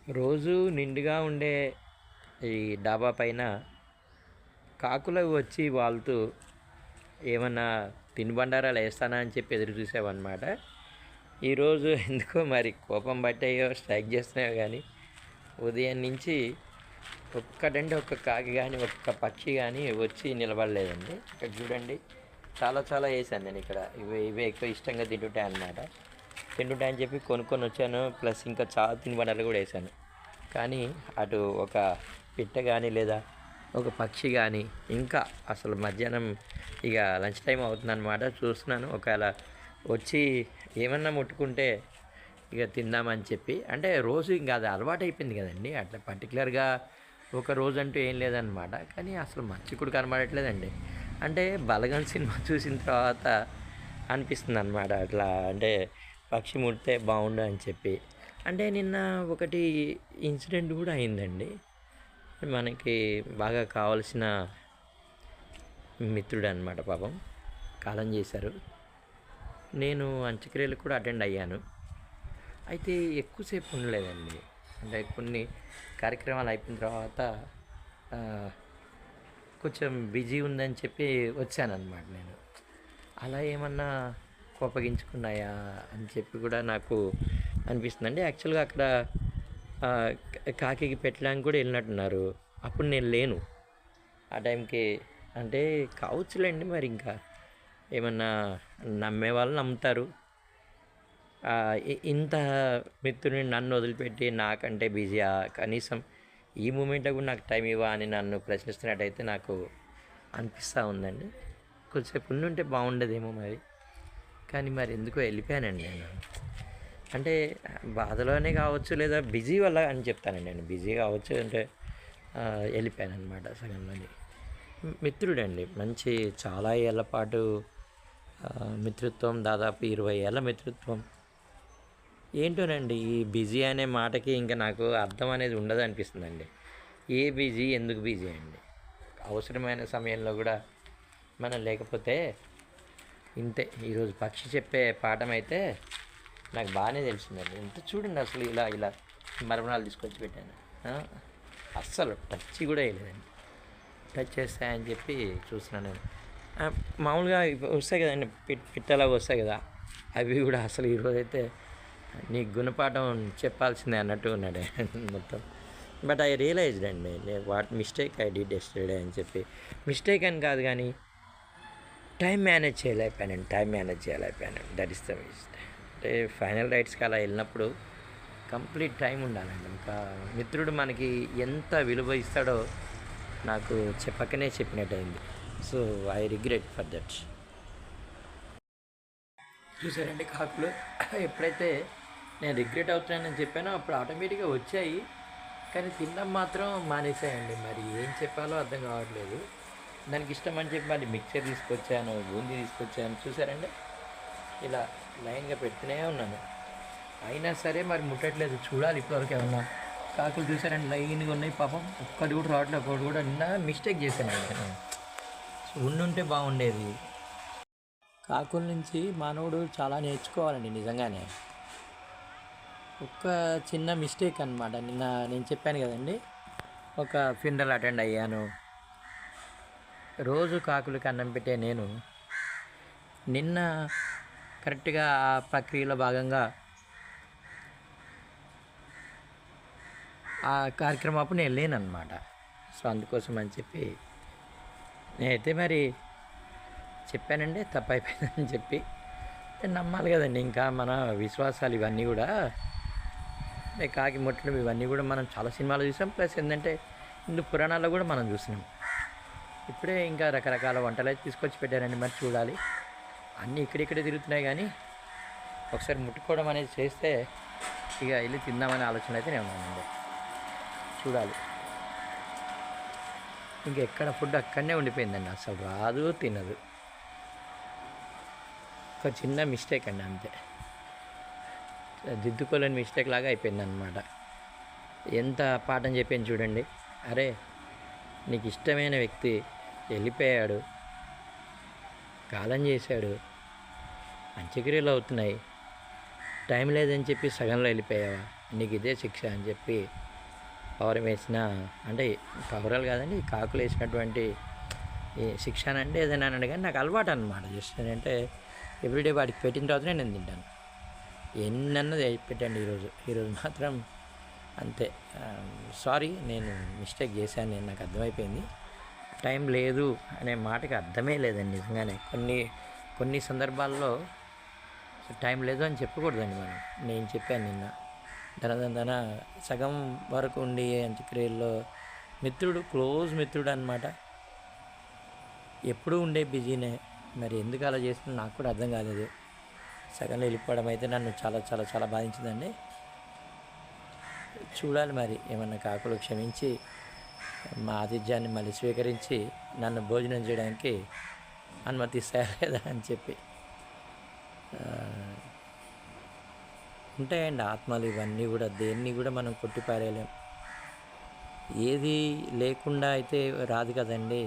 రోజు నిండుగా ఉండే ఈ డాబా పైన కాకులు వచ్చి వాళ్తూ ఏమన్నా తినుబండారాలు వేస్తానా అని చెప్పి ఎదురు చూసామన్నమాట. ఈరోజు ఎందుకో మరి కోపం పట్టాయో స్ట్రైక్ చేస్తున్నాయో కానీ ఉదయం నుంచి ఒక్కటంటే ఒక్క కాకి కానీ ఒక్క పక్షి కానీ వచ్చి నిలబడలేదండి. ఇక్కడ చూడండి, చాలా చాలా వేసాను నేను ఇక్కడ. ఇవే ఎక్కువ ఇష్టంగా తింటుంటాయి అన్నమాట. తింటుంటాయని చెప్పి కొనుక్కొని వచ్చాను. ప్లస్ ఇంకా చాలా తినుబండారాలు కూడా వేసాను. కానీ అటు ఒక పిట్ట కానీ లేదా ఒక పక్షి కానీ ఇంకా అసలు మధ్యాహ్నం ఇక లంచ్ టైం అవుతుందన్నమాట. చూస్తున్నాను, ఒకవేళ వచ్చి ఏమన్నా ముట్టుకుంటే ఇక తిందామని చెప్పి. అంటే రోజు ఇంకా అది అలవాటు అయిపోయింది కదండి. అట్లా పర్టికులర్గా ఒక రోజు అంటూ ఏం లేదన్నమాట. కానీ అసలు మచ్చికుడు కనబడట్లేదండి. అంటే బలగం సినిమా చూసిన తర్వాత అనిపిస్తుంది అన్నమాట. అట్లా అంటే పక్షి ముడితే బాగుండు అని చెప్పి. అంటే నిన్న ఒకటి ఇన్సిడెంట్ కూడా అయిందండి. మనకి బాగా కావాల్సిన మిత్రుడు అనమాట, పాపం కాలం చేశారు. నేను అంత్యక్రియలకు కూడా అటెండ్ అయ్యాను. అయితే ఎక్కువసేపు ఉండలేదండి. అంటే కొన్ని కార్యక్రమాలు అయిపోయిన తర్వాత కొంచెం బిజీ ఉందని చెప్పి వచ్చానన్నమాట నేను. అలా ఏమన్నా కోపగించుకున్నాయా అని చెప్పి కూడా నాకు అనిపిస్తుందండి. యాక్చువల్గా అక్కడ కాకికి పెట్టడానికి కూడా వెళ్ళినట్టున్నారు. అప్పుడు నేను లేను ఆ టైంకి. అంటే కావచ్చులేండి, మరి ఇంకా ఏమన్నా నమ్మే వాళ్ళు నమ్ముతారు. ఇంత మిత్రుడిని నన్ను వదిలిపెట్టి నాకంటే బిజీయా, కనీసం ఈ మూమెంట్లో కూడా నాకు టైం ఇవ్వా అని నన్ను ప్రశ్నిస్తున్నట్టయితే నాకు అనిపిస్తూ ఉందండి. కొద్దిసేపు ఉండుంటే బాగుండేదేమో మరి. కానీ మరి ఎందుకో వెళ్ళిపోయానండి నేను. అంటే బాధలోనే కావచ్చు, లేదా బిజీ వల్ల అని చెప్తానండి. నేను బిజీ కావచ్చు అంటే వెళ్ళిపోయాను అనమాట సగంలోని. మిత్రుడండి, మంచి చాలా ఏళ్ళ పాటు మిత్రత్వం, దాదాపు 20 ఏళ్ళ మిత్రత్వం. ఏంటోనండి, ఈ బిజీ అనే మాటకి ఇంకా నాకు అర్థం అనేది ఉండదు అనిపిస్తుందండి. ఏ బిజీ, ఎందుకు బిజీ అండి? అవసరమైన సమయంలో కూడా మనం లేకపోతే ఇంతే. ఈరోజు పక్షి చెప్పే పాఠం అయితే నాకు బాగానే తెలిసిందండి. ఎంత చూడండి, అసలు ఇలా ఇలా మరమరాలు తీసుకొచ్చి పెట్టాను. అస్సలు టచ్ కూడా వేయలేదండి. టచ్ చేస్తాయని చెప్పి చూస్తున్నాను నేను. మామూలుగా వస్తాయి కదండి, పిట్టలాగా వస్తాయి కదా, అవి కూడా అసలు ఈరోజైతే నీ గుణపాఠం చెప్పాల్సిందే అన్నట్టు ఉన్నాడు మొత్తం. బట్ ఐ రియలైజ్డ్ అండి, what mistake I did yesterday అని చెప్పి. మిస్టేక్ అని కాదు కానీ టైం మేనేజ్ చేయలేకపోయాను. That is the mistake. అంటే ఫైనల్ రైట్స్కి అలా వెళ్ళినప్పుడు కంప్లీట్ టైం ఉండాలండి. ఇంకా మిత్రుడు మనకి ఎంత విలువ ఇస్తాడో నాకు చెప్పకనే చెప్పినట్టు అయింది. So I regret for that. చూసారండి కాకులు, ఎప్పుడైతే నేను రిగ్రెట్ అవుతున్నానని చెప్పానో అప్పుడు ఆటోమేటిక్గా వచ్చాయి. కానీ తినడం మాత్రం మానేసాయండి. మరి ఏం చెప్పాలో అర్థం కావట్లేదు. దానికి ఇష్టం అని చెప్పి మరి మిక్చర్ తీసుకొచ్చాను, బూందీ తీసుకొచ్చాను. చూసారండి, ఇలా లైన్గా పెడుతూనే ఉన్నాను. అయినా సరే మరి ముట్టట్లేదు. చూడాలి ఇప్పటివరకు ఏమన్నా కాకులు. చూసారండి, లైన్గా ఉన్నాయి. పాపం ఒక్కటి కూడా రావట్లేదు. ఒకటి కూడా నిన్న మిస్టేక్ చేశాను. నేను ఉండుంటే బాగుండేది. కాకుల నుంచి మానవుడు చాలా నేర్చుకోవాలండి నిజంగానే. ఒక్క చిన్న మిస్టేక్ అనమాట. నిన్న నేను చెప్పాను కదండి, ఒక ఫ్యూనరల్ అటెండ్ అయ్యాను. రోజు కాకులకి అన్నం పెట్టే నేను నిన్న కరెక్ట్గా ఆ ప్రక్రియలో భాగంగా ఆ కార్యక్రమం అప్పుడు నేను లేనమాట. సో అందుకోసం అని చెప్పి నేనైతే మరి చెప్పానండి, తప్పైపోయిందని చెప్పి. నమ్మాలి కదండి, ఇంకా మన విశ్వాసాలు ఇవన్నీ కూడా. కాకి ముట్టడం ఇవన్నీ కూడా మనం చాలా సినిమాలు చూసాం. ప్లస్ ఏంటంటే హిందూ పురాణాల్లో కూడా మనం చూసినాం. ఇప్పుడే ఇంకా రకరకాల వంటలు అయితే తీసుకొచ్చి పెట్టారండి. మరి చూడాలి, అన్నీ ఇక్కడిక్కడే తిరుగుతున్నాయి. కానీ ఒకసారి ముట్టుకోవడం అనేది చేస్తే ఇక వెళ్ళి తిందామనే ఆలోచన అయితే నేను ఉన్నానండి. చూడాలి. ఇంకెక్కడ ఫుడ్ అక్కడనే ఉండిపోయిందండి. అసలు రాదు, తినదు. ఒక చిన్న మిస్టేక్ అండి, అంతే. దిద్దుకోలేని మిస్టేక్ లాగా అయిపోయిందన్నమాట. ఎంత పాఠం చెప్పాను చూడండి. అరే, నీకు ఇష్టమైన వ్యక్తి వెళ్ళిపోయాడు, కాలం చేశాడు, అంత్యక్రియలు అవుతున్నాయి, టైం లేదని చెప్పి సగంలో వెళ్ళిపోయావా? నీకు ఇదే శిక్ష అని చెప్పి పావురం వేసిన, అంటే పావురాలు కాదండి, కాకులు వేసినటువంటి ఈ శిక్షణ అంటే ఏదైనా అన్నాడు, కానీ నాకు అలవాటు అనమాట. జస్ట్ ఏంటంటే ఎవ్రీడే వాడికి పెట్టిన తర్వాతనే నేను తింటాను. ఎన్నన్నది పెట్టండి ఈరోజు మాత్రం అంతే. సారీ, నేను మిస్టేక్ చేశాను, నేను నాకు అర్థమైపోయింది. టైం లేదు అనే మాటకి అర్థమే లేదండి నిజంగానే. కొన్ని సందర్భాల్లో టైం లేదు అని చెప్పకూడదండి మనం. నేను చెప్పాను నిన్న ధన సగం వరకు ఉండి అంత్యక్రియల్లో మిత్రుడు, క్లోజ్ మిత్రుడు అనమాట, ఎప్పుడూ ఉండే బిజీనే. మరి ఎందుకు అలా చేస్తున్నా నాకు కూడా అర్థం కాలేదు. సగంలో వెళ్ళిపోవడం అయితే నన్ను చాలా చాలా చాలా బాధించిందండి. చూడాలి మరి, ఏమన్నా కాకులు క్షమించి మా ఆతిథ్యాన్ని మళ్ళీ స్వీకరించి నన్ను భోజనం చేయడానికి అనుమతిస్తాయా లేదా అని చెప్పి. ఉంటాయండి ఆత్మలు, ఇవన్నీ కూడా దేన్ని కూడా మనం కొట్టిపారేయలేం. ఏది లేకుండా అయితే రాదు కదండి.